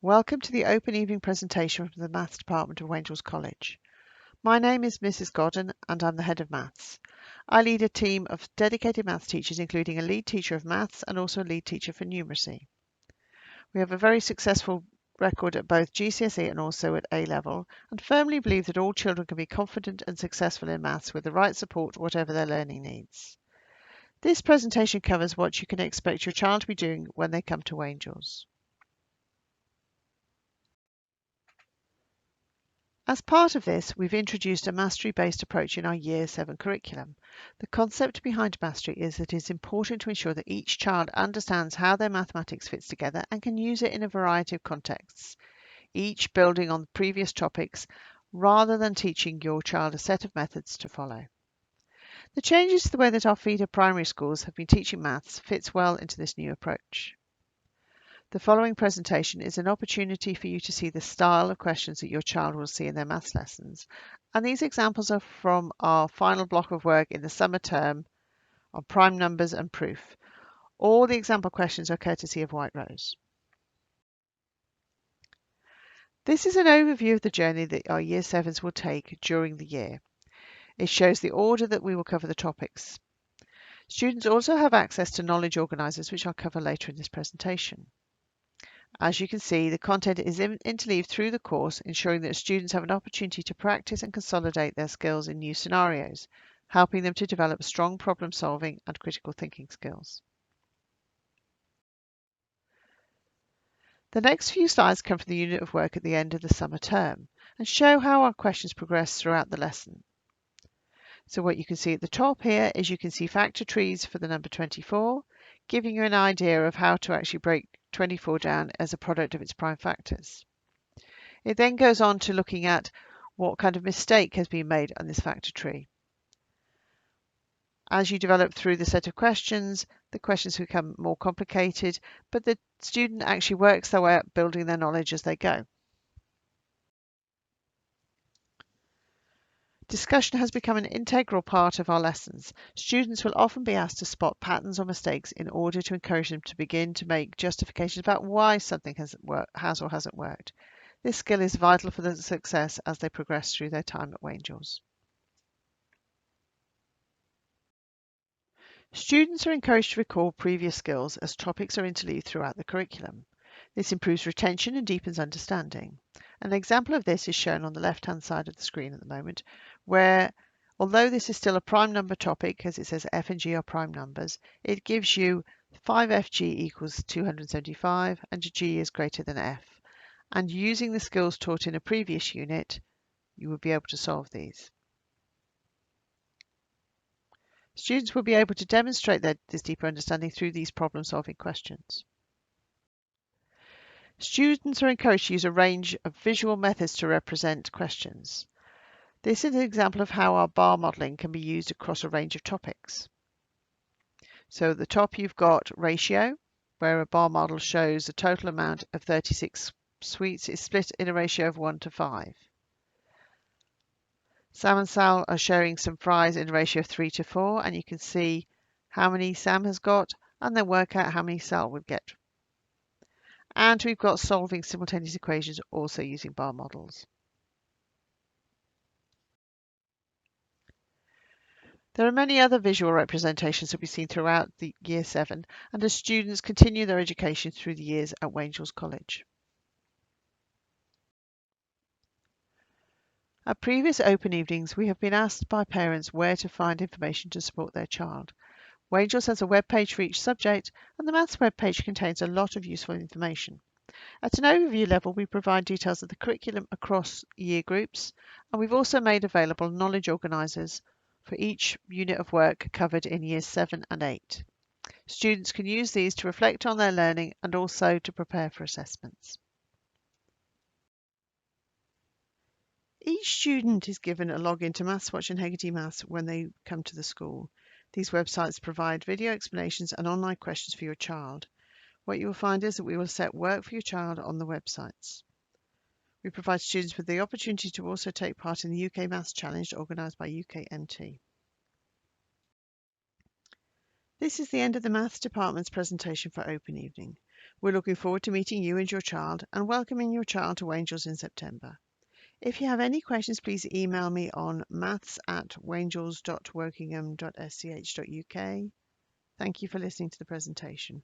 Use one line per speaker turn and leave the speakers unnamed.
Welcome to the Open Evening presentation from the Maths Department of Wangels College. My name is Mrs. Godden and I'm the Head of Maths. I lead a team of dedicated maths teachers, including a lead teacher of maths and also a lead teacher for numeracy. We have a very successful record at both GCSE and also at A-level, and firmly believe that all children can be confident and successful in maths with the right support, whatever their learning needs. This presentation covers what you can expect your child to be doing when they come to Wangels. As part of this, we've introduced a mastery-based approach in our Year 7 curriculum. The concept behind mastery is that it's important to ensure that each child understands how their mathematics fits together and can use it in a variety of contexts, each building on previous topics, rather than teaching your child a set of methods to follow. The changes to the way that our feeder primary schools have been teaching maths fits well into this new approach. The following presentation is an opportunity for you to see the style of questions that your child will see in their maths lessons. And these examples are from our final block of work in the summer term on prime numbers and proof. All the example questions are courtesy of White Rose. This is an overview of the journey that our Year 7s will take during the year. It shows the order that we will cover the topics. Students also have access to knowledge organisers, which I'll cover later in this presentation. As you can see, the content is interleaved through the course, ensuring that students have an opportunity to practice and consolidate their skills in new scenarios, helping them to develop strong problem-solving and critical thinking skills. The next few slides come from the unit of work at the end of the summer term and show how our questions progress throughout the lesson. So what you can see at the top here is you can see factor trees for the number 24, giving you an idea of how to actually break 24 down as a product of its prime factors. It then goes on to looking at what kind of mistake has been made on this factor tree. As you develop through the set of questions, the questions become more complicated, but the student actually works their way up, building their knowledge as they go. Discussion has become an integral part of our lessons. Students will often be asked to spot patterns or mistakes in order to encourage them to begin to make justifications about why something has or hasn't worked. This skill is vital for their success as they progress through their time at Wangels. Students are encouraged to recall previous skills as topics are interleaved throughout the curriculum. This improves retention and deepens understanding. An example of this is shown on the left-hand side of the screen at the moment, where, although this is still a prime number topic, as it says f and g are prime numbers, it gives you 5fg equals 275 and g is greater than f. And using the skills taught in a previous unit, you will be able to solve these. Students will be able to demonstrate this deeper understanding through these problem-solving questions. Students are encouraged to use a range of visual methods to represent questions. This is an example of how our bar modelling can be used across a range of topics. So at the top you've got ratio, where a bar model shows the total amount of 36 sweets is split in a ratio of 1 to 5. Sam and Sal are showing some fries in a ratio of 3 to 4, and you can see how many Sam has got and then work out how many Sal would get. And we've got solving simultaneous equations also using bar models. There are many other visual representations that we've seen throughout the Year 7 and as students continue their education through the years at Wangels College. At previous open evenings, we have been asked by parents where to find information to support their child. Wangels has a web page for each subject, and the maths web page contains a lot of useful information. At an overview level, we provide details of the curriculum across year groups, and we've also made available knowledge organisers for each unit of work covered in Years 7 and 8. Students can use these to reflect on their learning and also to prepare for assessments. Each student is given a login to MathsWatch and Hegarty Maths when they come to the school. These websites provide video explanations and online questions for your child. What you will find is that we will set work for your child on the websites. We provide students with the opportunity to also take part in the UK Maths Challenge organised by UKMT. This is the end of the Maths Department's presentation for Open Evening. We're looking forward to meeting you and your child and welcoming your child to Wangels in September. If you have any questions, please email me on maths@wangels.wokingham.sch.uk. Thank you for listening to the presentation.